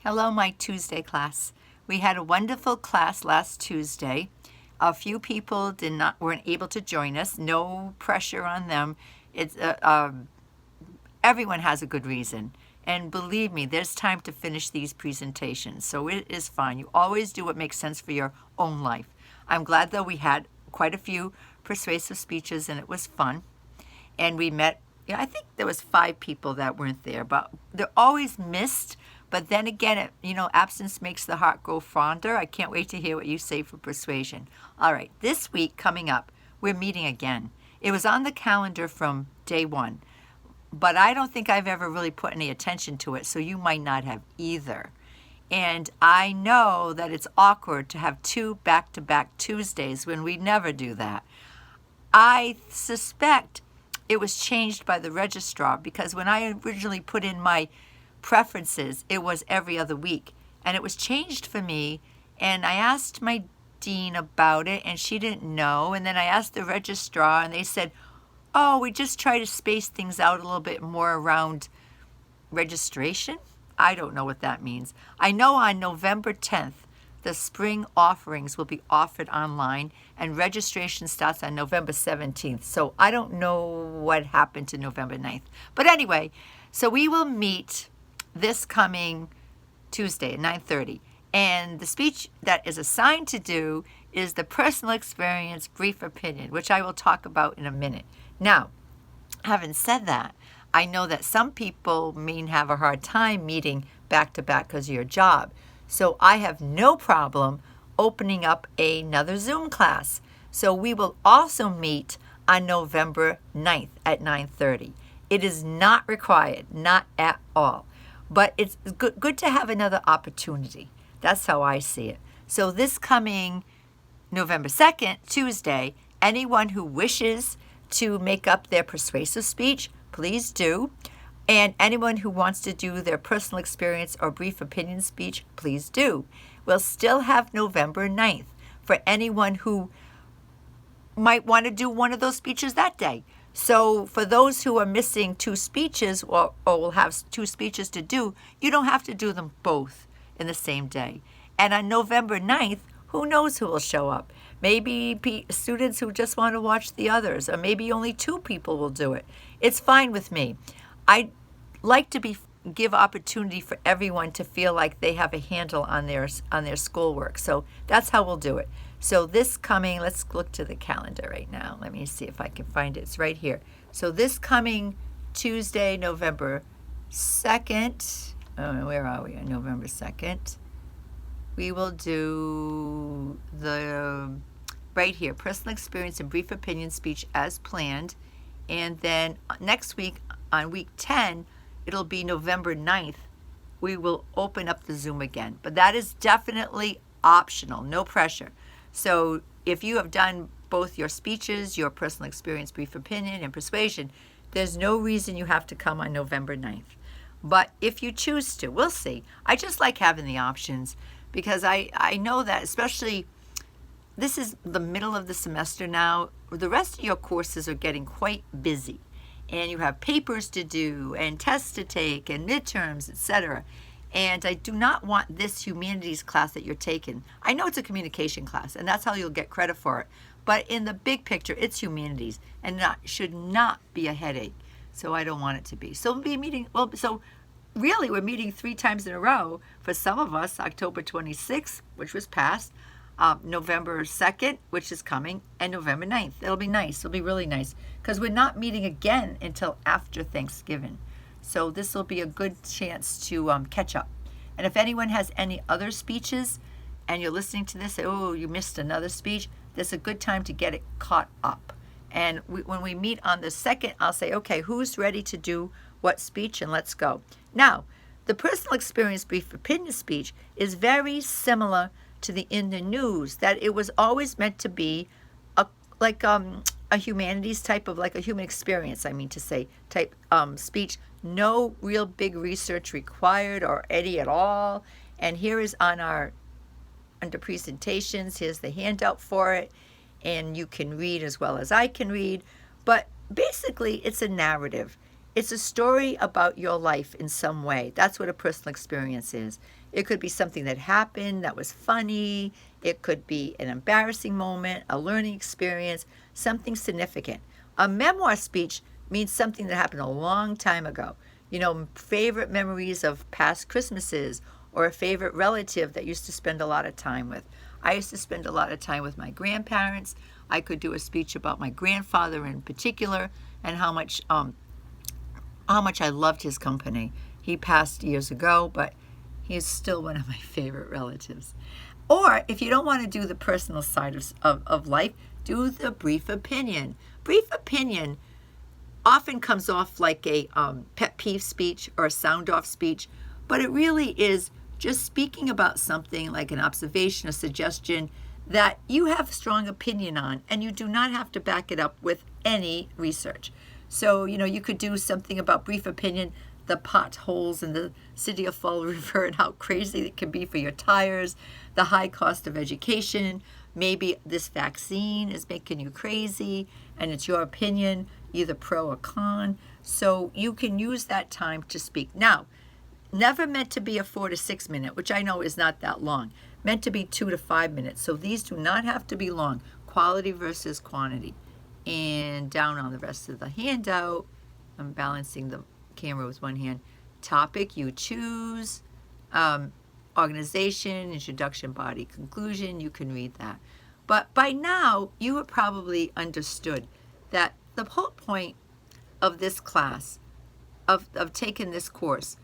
Hello, my Tuesday class. We had a wonderful class last Tuesday. A few people weren't able to join us. No pressure on them. It's everyone has a good reason. And believe me, there's time to finish these presentations, so it is fine. You always do what makes sense for your own life. I'm glad, though, we had quite a few persuasive speeches, and it was fun. And we met, I think there was 5 people that weren't there, but they're always missed. But then again, absence makes the heart grow fonder. I can't wait to hear what you say for persuasion. All right, this week coming up, we're meeting again. It was on the calendar from day one, but I don't think I've ever really put any attention to it, so you might not have either. And I know that it's awkward to have 2 back-to-back Tuesdays when we never do that. I suspect it was changed by the registrar, because when I originally put in my preferences, it was every other week, and it was changed for me. And I asked my dean about it, and she didn't know. And then I asked the registrar, and they said, oh, we just try to space things out a little bit more around registration. I don't know what that means. I know on November 10th, the spring offerings will be offered online, and registration starts on November 17th. So I don't know what happened to November 9th. But anyway, so we will meet this coming Tuesday at 9:30. And the speech that is assigned to do is the personal experience brief opinion, which I will talk about in a minute. Now, having said that, I know that some people may have a hard time meeting back to back because of your job. So I have no problem opening up another Zoom class. So we will also meet on November 9th at 9:30. It is not required, not at all. But it's good to have another opportunity. That's how I see it. So this coming November 2nd, Tuesday, anyone who wishes to make up their persuasive speech, please do. And anyone who wants to do their personal experience or brief opinion speech, please do. We'll still have November 9th for anyone who might want to do one of those speeches that day. So for those who are missing 2 speeches or will have 2 speeches to do, you don't have to do them both in the same day. And on November 9th, who knows who will show up? Maybe students who just want to watch the others, or maybe only 2 people will do it. It's fine with me. I like to give opportunity for everyone to feel like they have a handle on their schoolwork. So that's how we'll do it. So this coming, let's look to the calendar right now. Let me see if I can find it. It's right here. So this coming Tuesday, November 2nd, where are we on November 2nd? We will do right here, personal experience and brief opinion speech as planned. And then next week, on week 10, it'll be November 9th. We will open up the Zoom again. But that is definitely optional, no pressure. So if you have done both your speeches, your personal experience, brief opinion, and persuasion, there's no reason you have to come on November 9th. But if you choose to, we'll see. I just like having the options, because I know that, especially this is the middle of the semester now, the rest of your courses are getting quite busy. And you have papers to do and tests to take and midterms, etc. And I do not want this humanities class that you're taking. I know it's a communication class, and that's how you'll get credit for it. But in the big picture, it's humanities, and should not be a headache. So I don't want it to be. So we'll be meeting, so really we're meeting 3 times in a row. For some of us, October 26th, which was passed, November 2nd, which is coming, and November 9th. It'll be nice. It'll be really nice, because we're not meeting again until after Thanksgiving. So this will be a good chance to catch up. And if anyone has any other speeches and you're listening to this, say, oh, you missed another speech, this is a good time to get it caught up. And when we meet on the 2nd, I'll say, okay, who's ready to do what speech, and let's go. Now, the personal experience brief opinion speech is very similar to the in the news, that it was always meant to be a humanities type of, like a human experience, type speech. No real big research required or any at all. And here is under presentations, here's the handout for it. And you can read as well as I can read. But basically, it's a narrative. It's a story about your life in some way. That's what a personal experience is. It could be something that happened that was funny. It could be an embarrassing moment, a learning experience, something significant. A memoir speech means something that happened a long time ago. You know, favorite memories of past Christmases, or a favorite relative that used to spend a lot of time with. I used to spend a lot of time with my grandparents. I could do a speech about my grandfather in particular and how much I loved his company. He passed years ago, but he's still one of my favorite relatives. Or if you don't want to do the personal side of life, do the brief opinion. Brief opinion often comes off like a pet peeve speech or a sound off speech, but it really is just speaking about something like an observation, a suggestion that you have a strong opinion on, and you do not have to back it up with any research. So, you know, you could do something about brief opinion, the potholes in the city of Fall River and how crazy it can be for your tires, the high cost of education, maybe this vaccine is making you crazy, and it's your opinion, either pro or con. So you can use that time to speak. Now, never meant to be a 4 to 6 minute, which I know is not that long. Meant to be 2 to 5 minutes. So these do not have to be long. Quality versus quantity. And down on the rest of the handout, I'm balancing the camera with one hand. Topic you choose, organization, introduction, body, conclusion. You can read that. But by now, you have probably understood that the whole point of this class, of taking this course,